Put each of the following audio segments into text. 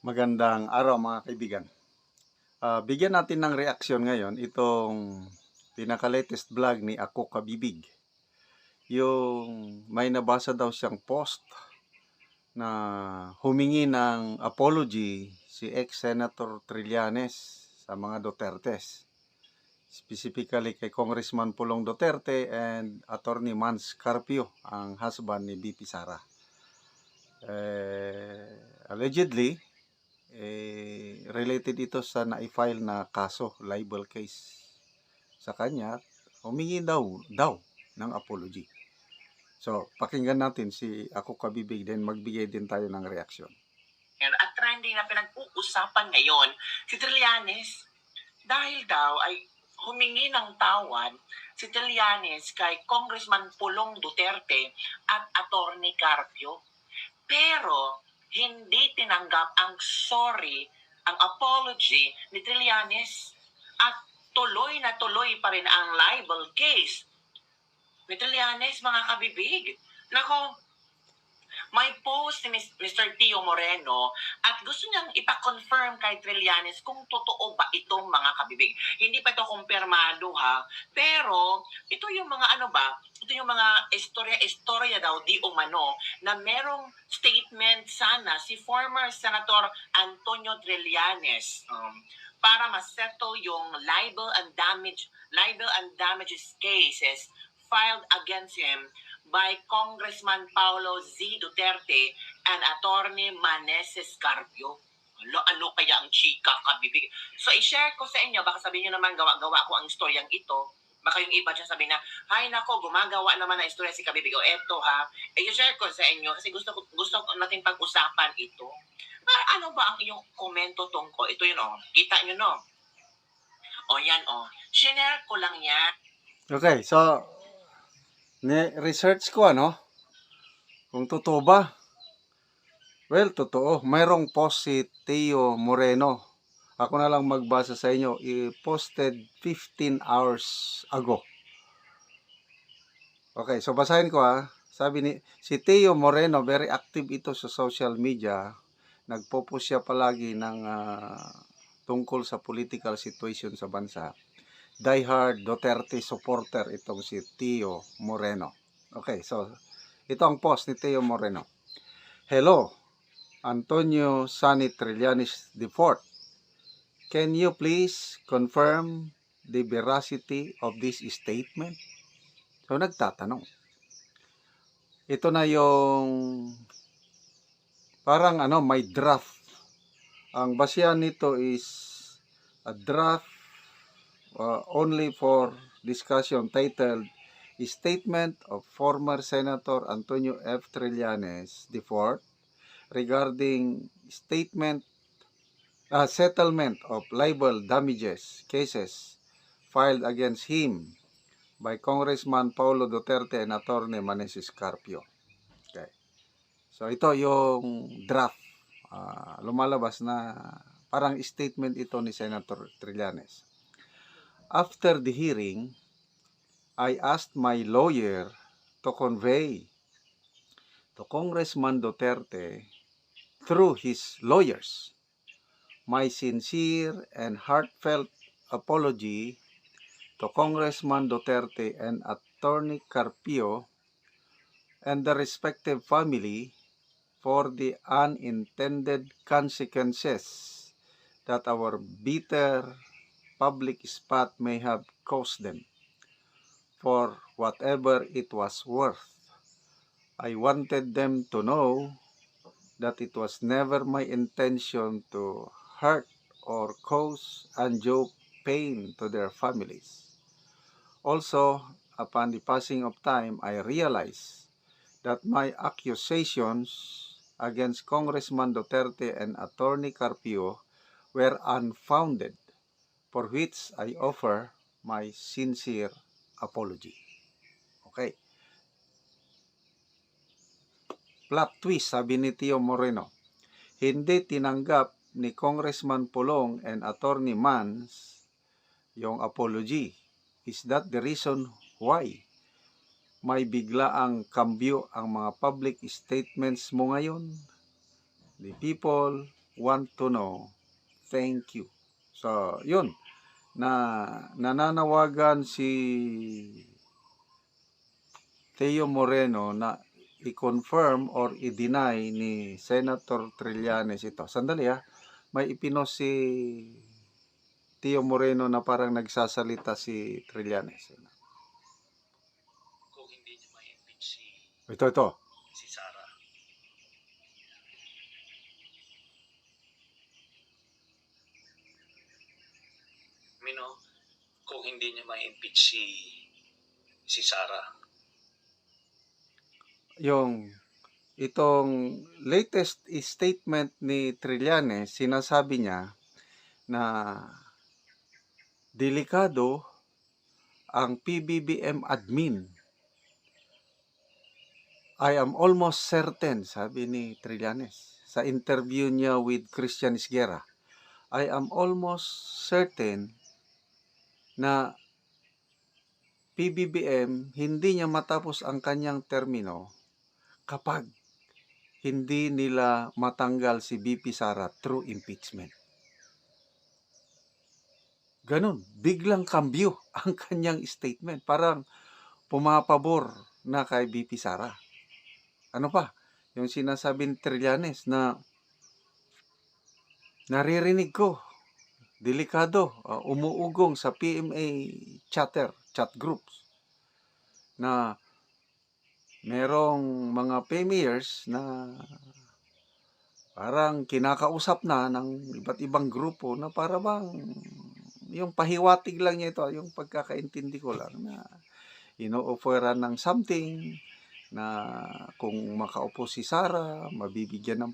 Magandang araw mga kaibigan. Bigyan natin ng reaksyon ngayon itong pinaka-latest vlog ni Ako Kabibig. Yung may nabasa daw siyang post na humingi ng apology si ex-Senator Trillanes sa mga Dutertes. Specifically kay Congressman Pulong Duterte and Attorney Mans Carpio, ang husband ni BP Sara. Allegedly, related ito sa na-file na kaso, libel case sa kanya, humingi daw ng apology. So, pakinggan natin si Ako Kabibig, then magbigay din tayo ng reaksyon. At trending na pinag-uusapan ngayon, si Trillanes, dahil daw ay humingi ng tawad si Trillanes kay Congressman Pulong Duterte at Attorney Carpio. Pero hindi tinanggap ang sorry, ang apology ni Trillanes at tuloy na tuloy pa rin ang libel case ni Trillanes, mga kabibig. Nako, may post ni Mr. Tio Moreno at gusto niyang ipa-confirm kay Trillanes kung totoo ba itong mga kabibig. Hindi pa ito kumpirmado ha, pero ito yung mga ito yung mga istorya daw di umano na merong statement sana si former Senator Antonio Trillanes para ma-settle yung libel and damages cases filed against him by Congressman Paulo Z. Duterte and Attorney Maneses Carpio. Ano kaya ang chika, kabibig? So, i-share ko sa inyo, baka sabihin nyo naman, gawa-gawa ko ang istoryang ito. Baka yung iba dyan sabihin na, ay nako, gumagawa naman ng istorya si kabibig. O eto ha, i-share ko sa inyo kasi gusto natin pag-usapan ito. Ano ba ang iyong komento tungkol? Ito yun kita nyo no? O yan share ko lang yan. Okay, so research ko kung totoo ba. Well, totoo. Mayroong post si Tio Moreno. Ako na lang magbasa sa inyo. I-posted 15 hours ago. Okay, so basahin ko Sabi ni si Tio Moreno, very active ito sa social media. Nagpo-post siya palagi ng tungkol sa political situation sa bansa. Diehard Duterte supporter itong si Tio Moreno. Okay, so ito ang post ni Tio Moreno. Hello, Antonio Sani Trillanes IV. Can you please confirm the veracity of this statement? So nagtatanong. Ito na yung parang may draft. Ang basihan nito is a draft only for discussion titled Statement of Former Senator Antonio F. Trillanes IV regarding settlement of libel damages cases filed against him by Congressman Paulo Duterte and Attorney Maneses Carpio. Okay. So ito yung draft. Lumalabas na parang statement ito ni Senator Trillanes. After the hearing, I asked my lawyer to convey to Congressman Duterte through his lawyers my sincere and heartfelt apology to Congressman Duterte and Attorney Carpio and the respective family for the unintended consequences that our bitter public spat may have caused them. For whatever it was worth, I wanted them to know that it was never my intention to hurt or cause undue pain to their families. Also, upon the passing of time, I realized that my accusations against Congressman Duterte and Attorney Carpio were unfounded, for which I offer my sincere apology. Okay. Plot twist, sabi ni Tio Moreno. Hindi tinanggap ni Congressman Pulong and Attorney Mans yung apology. Is that the reason why may biglaang kambyo ang mga public statements mo ngayon? The people want to know, thank you. So, yun, nananawagan si Teo Moreno na i-confirm or i-deny ni Senator Trillanes ito. Sandali may ipinos si Teo Moreno na parang nagsasalita si Trillanes. Kung hindi niya ma-impeach Ito. si Sara. Mino, kung hindi niya ma-impeach si Sara. Itong latest statement ni Trillanes, sinasabi niya na delikado ang PBBM admin. I am almost certain, sabi ni Trillanes sa interview niya with Christian Isguera, I am almost certain na PBBM hindi niya matapos ang kanyang termino kapag hindi nila matanggal si BP Sara through impeachment. Ganun, biglang kambyo ang kanyang statement. Parang pumapabor na kay BP Sara. Ano pa? Yung sinasabi ni Trillanes na naririnig ko, delikado, umuugong sa PMA chat groups na merong mga premiers na parang kinakausap na ng iba't ibang grupo na para bang yung pahiwatig lang niya ito, yung pagkakaintindi ko lang na ino-offeran ng something na kung makaupo si Sara, mabibigyan ng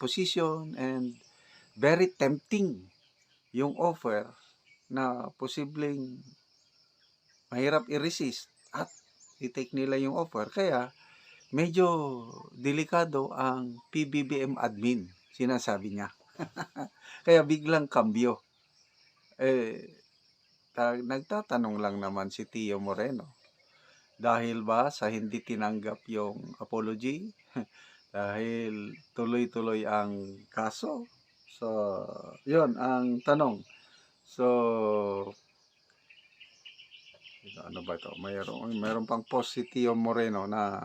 position, and very tempting yung offer na posibleng mahirap i-resist at i-take nila yung offer. Kaya medyo delikado ang PBBM admin, sinasabi niya. Kaya biglang kambyo. Nagtatanong lang naman si Teo Moreno. Dahil ba sa hindi tinanggap yung apology? Dahil tuloy-tuloy ang kaso? So, yun ang tanong. So, ano ba ito? Mayroon pang post si Teo Moreno na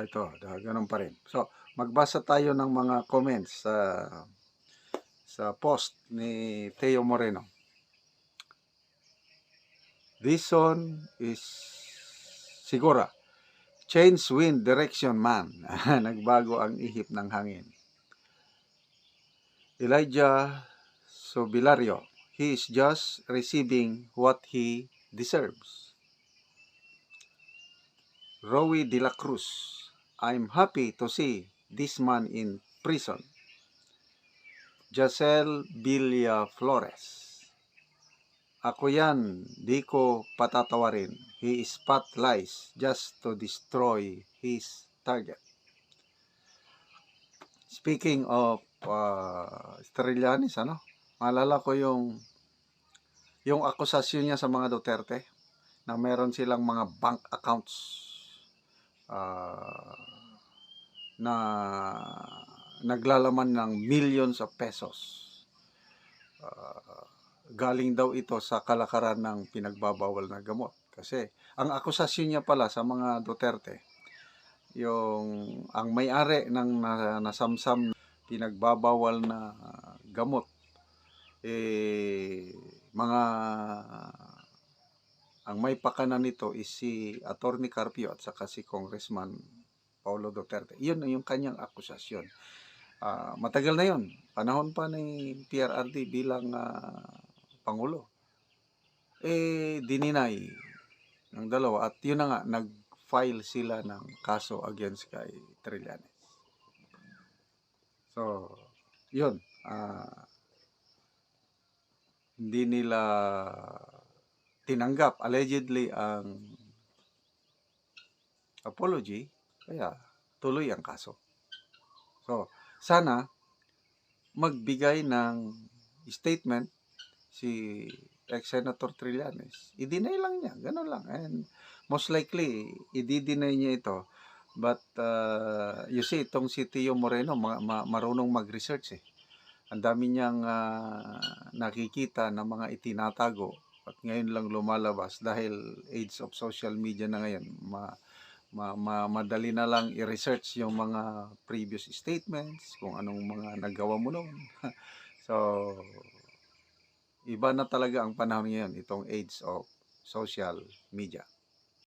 ito, ganun pa rin. So, magbasa tayo ng mga comments sa post ni Teo Moreno. This one is sigura change wind direction man. Nagbago ang ihip ng hangin. Elijah Sobilario, he is just receiving what he deserves. Rowie de la Cruz, I'm happy to see this man in prison. Jacel Villaflores, ako yan, di ko patatawarin. He spat lies just to destroy his target. Speaking of Trillanes, maalala ko yung akusasyon niya sa mga Duterte na meron silang mga bank accounts na naglalaman ng millions of pesos. Galing daw ito sa kalakaran ng pinagbabawal na gamot. Kasi ang akusasyon niya pala sa mga Duterte, ang may-ari ng nasamsam pinagbabawal na gamot, ang may pakana nito is si Attorney Carpio at saka si Congressman Paulo Duterte. Yun yung kanyang akusasyon. Matagal na yun. Panahon pa ni PRRD bilang Pangulo. Dininay ng dalawa. At yun na nga, nag-file sila ng kaso against kay Trillanes. So, yun. Hindi nila tinanggap allegedly ang apology, kaya tuloy ang kaso. So, sana magbigay ng statement si ex-Senator Trillanes. I-deny lang niya, gano'n lang. And most likely, i-deny niya ito But you see, itong si Tio Moreno, marunong mag-research eh. Ang dami niyang nakikita na mga itinatago at ngayon lang lumalabas dahil age of social media na ngayon. Madali na lang i-research yung mga previous statements, kung anong mga nagawa mo noon. So, iba na talaga ang panahon ngayon, itong age of social media.